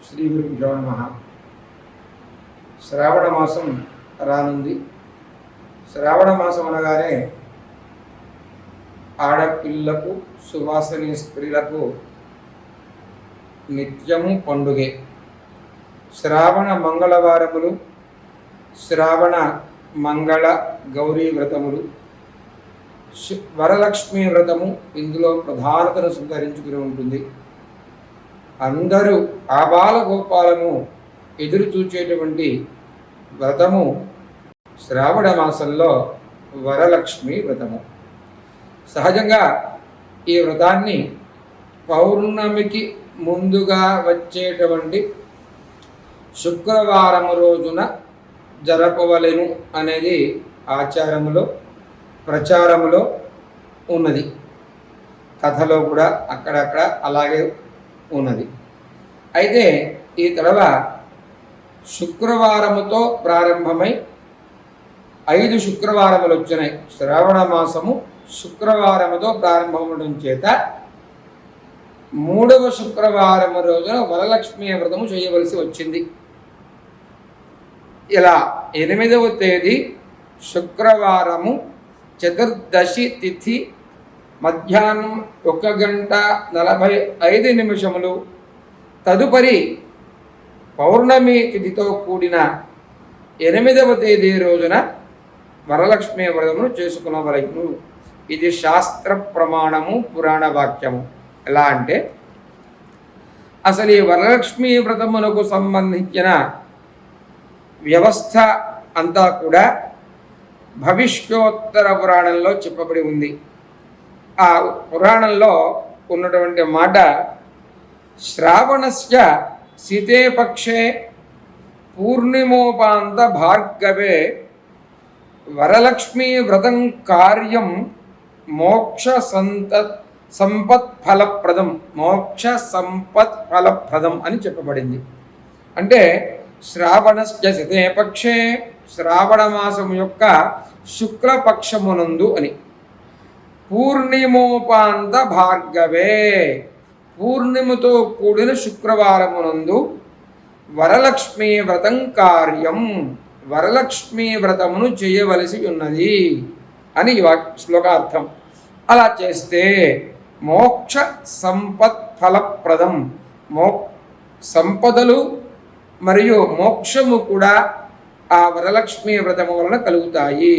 శ్రీ గురుభ్యో నమః. శ్రావణ మాసం రానుంది. శ్రావణ మాసం అనగానే ఆడపిల్లకు, సువాసిని స్త్రీలకు నిత్యము పండుగే. శ్రావణ మంగళవారములు, శ్రావణ మంగళ గౌరీ వ్రతములు, వరలక్ష్మీ వ్రతము ఇందులో ప్రధానతను సంతరించుకుని ఉంటుంది. అందరూ ఆబాల గోపాలము ఎదురు చూచేటువంటి వ్రతము శ్రావణ మాసంలో వరలక్ష్మి వ్రతము. సహజంగా ఈ వ్రతాన్ని పౌర్ణమికి ముందుగా వచ్చేటువంటి శుక్రవారము రోజున జరపవలెను అనేది ఆచారములో, ప్రచారములో ఉన్నది. కథలో కూడా అక్కడక్కడ అలాగే ఉన్నది. అయితే ఈ తడవ శుక్రవారముతో ప్రారంభమై 5 శుక్రవారములు వచ్చినాయి. శ్రావణ మాసము శుక్రవారముతో ప్రారంభమవడం చేత 3వ శుక్రవారము రోజున వరలక్ష్మీ వ్రతము చేయవలసి వచ్చింది. ఇలా 8వ తేదీ శుక్రవారము చతుర్దశి తిథి మధ్యాహ్నం 1:45 తదుపరి పౌర్ణమి తిథితో కూడిన 8వ తేదీ రోజున వరలక్ష్మీ వ్రతమును చేసుకునవలెను. ఇది శాస్త్ర ప్రమాణము, పురాణ వాక్యము. ఎలా అంటే అసలు ఈ వరలక్ష్మీ వ్రతమునకు సంబంధించిన వ్యవస్థ అంతా కూడా భవిష్యోత్తర పురాణంలో చెప్పబడి ఉంది. ఆ పురాణంలో ఉన్నటువంటి మాట, శ్రావణస్య శీతే పక్షే పూర్ణిమోపాంత భార్గవే వరలక్ష్మీ వ్రతం కార్యం మోక్ష సంపత్ఫలప్రదం, మోక్ష సంపత్ఫలప్రదం అని చెప్పబడింది. అంటే శ్రావణస్య శీతే పక్షే, శ్రావణ మాసం యొక్క శుక్లపక్షమునందు అని. పూర్ణిమోపాంత భార్గవే, పూర్ణిమతో కూడిన శుక్రవారమునందు వరలక్ష్మీ వ్రతం కార్యం, వరలక్ష్మీ వ్రతమును చేయవలసి ఉన్నది అని శ్లోకార్థం. అలా చేస్తే మోక్ష సంపత్ఫలప్రదం, సంపదలు మరియు మోక్షము కూడా ఆ వరలక్ష్మీ వ్రతము వలన కలుగుతాయి